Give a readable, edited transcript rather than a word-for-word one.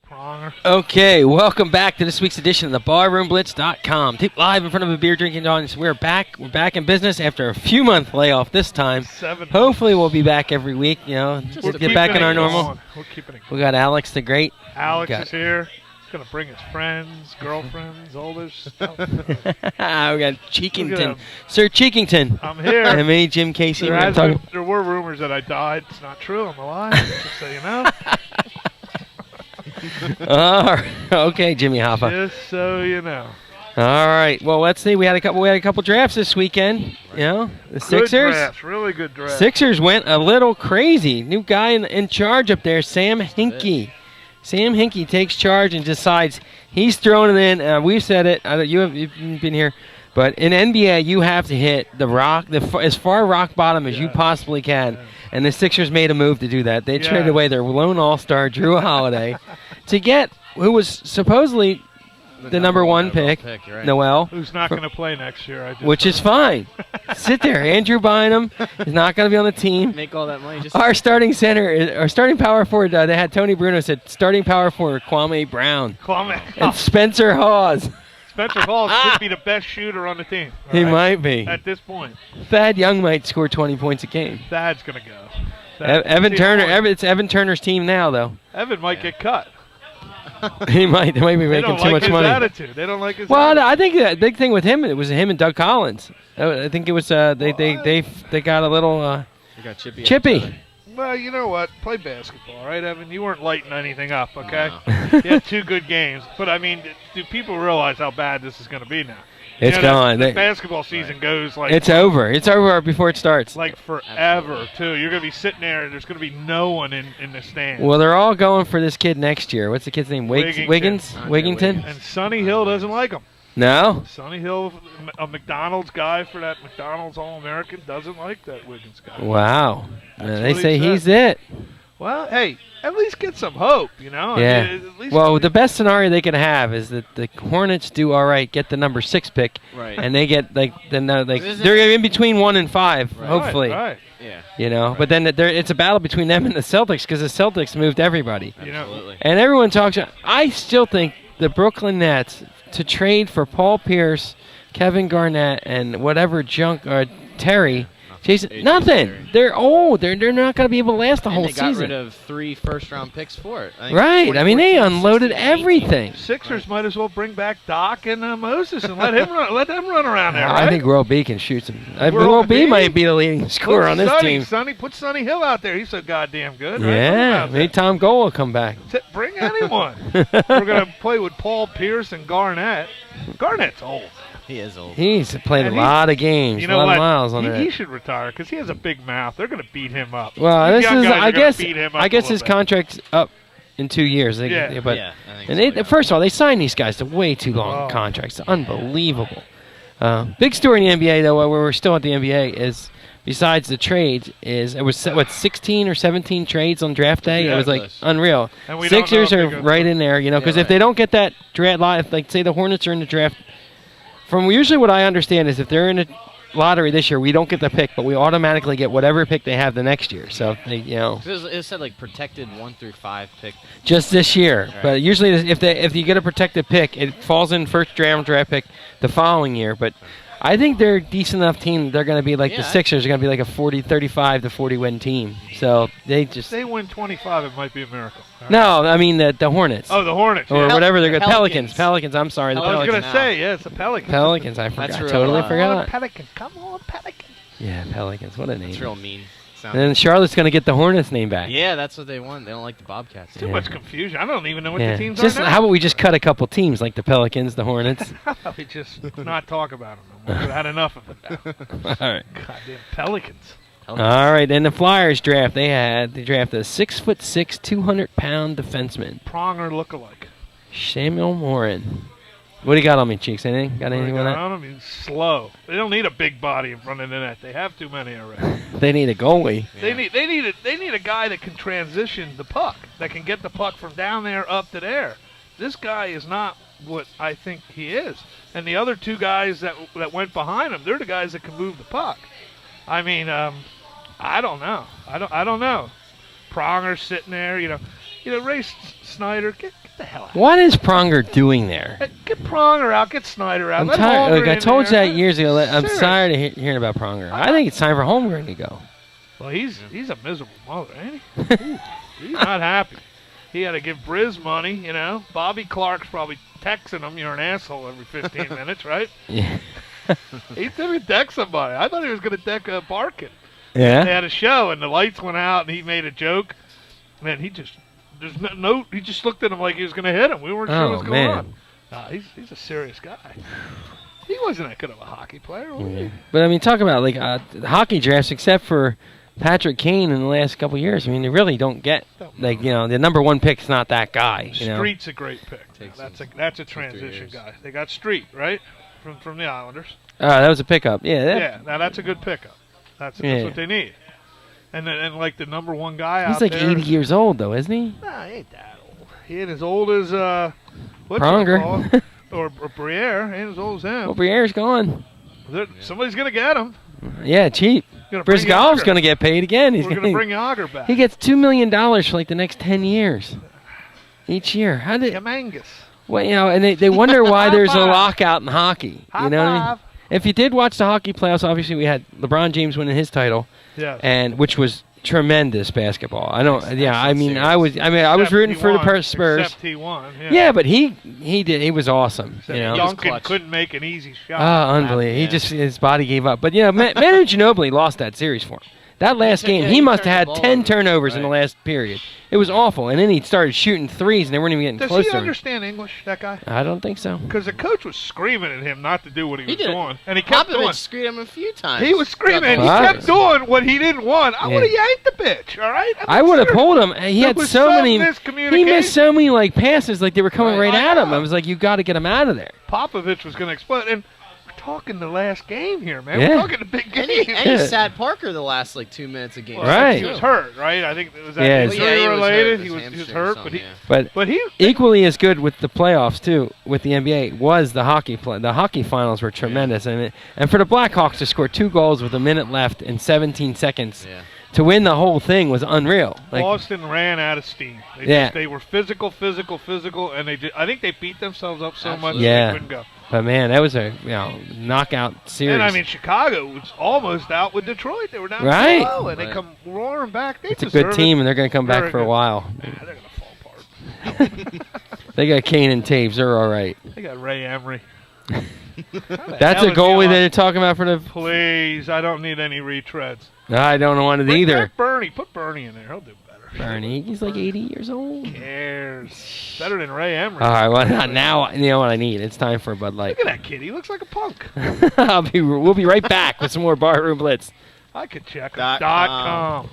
Pronger. Okay, welcome back to this week's edition of the BarroomBlitz.com. Live in front of a beer drinking audience. We're back. We're back in business after a few-month layoff this time. 7 Hopefully we'll be back every week, we'll get back in our normal. We're keeping it We got Alex the Great. Alex is here. He's going to bring his friends, girlfriends, all this stuff. We got Cheekington. Sir Cheekington. I'm here. And me, Jim Casey. There were rumors that I died. It's not true. I'm alive, just so you know. Okay, Jimmy Hoffa. Just so you know. All right. Well, let's see. We had a couple drafts this weekend. The Sixers. Good drafts. Really good drafts. Sixers went a little crazy. New guy in charge up there, Sam Hinkie. Sam Hinkie takes charge and decides he's throwing it in. We've said it. You've been here. But in NBA, you have to hit the rock, as far rock bottom as you possibly can. Yeah. And the Sixers made a move to do that. They traded away their lone all-star, Drew Holiday, to get who was supposedly the number one pick, right. Noel. Who's not going to play next year. Which is fine. Sit there. Andrew Bynum is not going to be on the team. Make all that money. Our starting center, our starting power forward, they had Tony Bruno said starting power forward, Kwame Brown. And Spencer Hawes. Spencer Hawes could be the best shooter on the team. He might be. At this point. Thad Young might score 20 points a game. Thad's going to go. Evan Turner. It's Evan Turner's team now, though. Evan might get cut. They might be making too much money. Attitude. They don't like his Well, attitude. I think the big thing with him, it was him and Doug Collins. I think it was they got a little chippy. Well, you know what? Play basketball, right, Evan? You weren't lighting anything up, okay? No. You had 2 good games. But, I mean, do people realize how bad this is going to be now? It's gone. The basketball season goes like... It's over. It's over before it starts. Like forever, too. You're going to be sitting there, and there's going to be no one in the stands. Well, they're all going for this kid next year. What's the kid's name? Wigginton? And Sonny Hill doesn't like him. No? Sonny Hill, a McDonald's guy for that McDonald's All-American, doesn't like that Wiggins guy. Wow. They say he's it. Well, hey, at least get some hope, you know? Yeah. The best scenario they can have is that the Hornets do all right, get the number 6 pick, right. And they get, they're in between 1 and 5, hopefully. Right. Yeah. But then it's a battle between them and the Celtics because the Celtics moved everybody. Absolutely. And everyone talks, I still think the Brooklyn Nets, to trade for Paul Pierce, Kevin Garnett, and whatever junk, Terry, Jason, nothing. Terry. They're old. They're not going to be able to last the whole season. They got rid of 3 first-round picks for it. Right. I mean, they unloaded everything. Sixers might as well bring back Doc and Moses and let them run around there. Right? I think World B can shoot some. World B might be the leading scorer on this team. Put Sonny Hill out there. He's so goddamn good. Yeah. Right? Maybe Tom Gold will come back. Bring anyone. We're going to play with Paul Pierce and Garnett. Garnett's old. He is old. He's played a lot of games, a lot of miles on that. He should retire because he has a big mouth. They're going to beat him up. Well, I guess his contract's up in 2 years. First of all, they signed these guys to way too long contracts. Unbelievable. Big story in the NBA, though, where we're still at the NBA, is besides the trades, it was 16 or 17 trades on draft day. It was unreal. Sixers are right in there, because if they don't get that draft, like say the Hornets are in the draft. From usually what I understand is if they're in a lottery this year, we don't get the pick, but we automatically get whatever pick they have the next year. So it said protected 1 through 5 pick. Just this year, right. But usually if you get a protected pick, it falls in first round draft pick the following year. But I think they're a decent enough team. They're going to be like the Sixers are going to be like a 35 to 40 win team. So if they win 25, it might be a miracle. Right. No, I mean the Hornets. Oh, the Hornets. Or whatever they're good. Pelicans. I'm sorry, the Pelicans. I was going to say, it's the Pelicans. Pelicans, I forgot. Totally forgot. Pelicans. Come on, Pelicans. Yeah, Pelicans. What a name. That's real mean. And then Charlotte's going to get the Hornets name back. Yeah, that's what they want. They don't like the Bobcats. Too much confusion. I don't even know what the teams are now. How about we just cut a couple teams like the Pelicans, the Hornets? How about we just not talk about them no more? We've had enough of it now. All right. Goddamn Pelicans. All right, and the Flyers draft, they drafted a 6'6", 200-pound defenseman. Pronger lookalike. Samuel Morin. What do you got on me, Cheeks? Anything? Got anything on that? I mean, slow. They don't need a big body in front of the net. They have too many already. They need a goalie. Yeah. They need a guy that can transition the puck, that can get the puck from down there up to there. This guy is not what I think he is. And the other 2 guys that went behind him, they're the guys that can move the puck. I mean, I don't know. I don't know. Pronger's sitting there, Ray Snyder, the hell out. What is Pronger doing there? Get Pronger out. Get Snyder out. I'm tired. Look, I told you that years ago. I'm tired of hearing about Pronger. I think it's time for Holmgren to go. Well, he's a miserable mother, ain't he? Ooh, he's not happy. He had to give Briz money, you know. Bobby Clark's probably texting him, "You're an asshole," every 15 minutes, right? Yeah. He didn't text somebody. I thought he was going to text Barkin. Yeah. They had a show, and the lights went out, and he made a joke. Man, he just he just looked at him like he was going to hit him. We weren't sure what was going on. He's a serious guy. He wasn't that good of a hockey player, was he? But I mean, talk about like hockey drafts, except for Patrick Kane in the last couple of years. I mean, they really don't get like the #1 pick's not that guy. Street's a great pick. That's a transition guy. They got Street right from the Islanders. That was a pickup. Yeah. Now that's a good pickup. That's what they need. And like the #1 guy he's out like there. 80 years old though, isn't he? Nah, he ain't that old. He ain't as old as Pronger or Briere. Ain't as old as him. Well, Briere's gone. Somebody's gonna get him. Yeah, cheap. Brizgal's going to get paid again. We're going to bring Yager back. He gets $2 million for like the next 10 years. Each year. How did? Humongous. Well, and they wonder why there's a lockout in hockey. You know what I mean? If you did watch the hockey playoffs, obviously we had LeBron James winning his title. Yes. And which was tremendous basketball. I was rooting for the Spurs. Except he won. Yeah, but he did. He was awesome. Duncan couldn't make an easy shot. Unbelievable. His body gave up. But Manu Ginobili lost that series for him. That last game, he must have had 10 turnovers in the last period. It was awful. And then he started shooting threes, and they weren't even getting close to him. Does he understand English, that guy? I don't think so. Because the coach was screaming at him not to do what he was doing. And he kept doing. Popovich screamed him a few times. He was screaming, and he kept doing what he didn't want. I would have yanked the bitch, all right? I would have pulled him. He had so many. He missed so many like passes, like they were coming right at him. I was like, you got to get him out of there. Popovich was going to explode. And talking the last game here, man. We're talking the big game. And he sat Parker the last 2 minutes of game. Right. He was hurt, right? I think it was injury related. He was hurt, but he equally as good with the playoffs too. With the NBA was the hockey The hockey finals were tremendous, and for the Blackhawks to score 2 goals with a minute left in 17 seconds. Yeah. To win the whole thing was unreal. Boston ran out of steam. They were physical, and I think they beat themselves up so much they couldn't go. But man, that was a knockout series. And I mean, Chicago was almost out with Detroit. They were down 2-0, and they come roaring back. It's a good team, and they're going to come back for a while. They're going to fall apart. They got Kane and Taves. They're all right. They got Ray Emery. That's a goalie they're talking about for the. Please, I don't need any retreads. I don't want it either. Put Bernie in there. He'll do better. Bernie, he's like 80 years old. Who cares? Better than Ray Emery. All right, well now you know what I need. It's time for Bud Light. Look at that kid. He looks like a punk. We'll be right back with some more Barroom Blitz. I could check .com.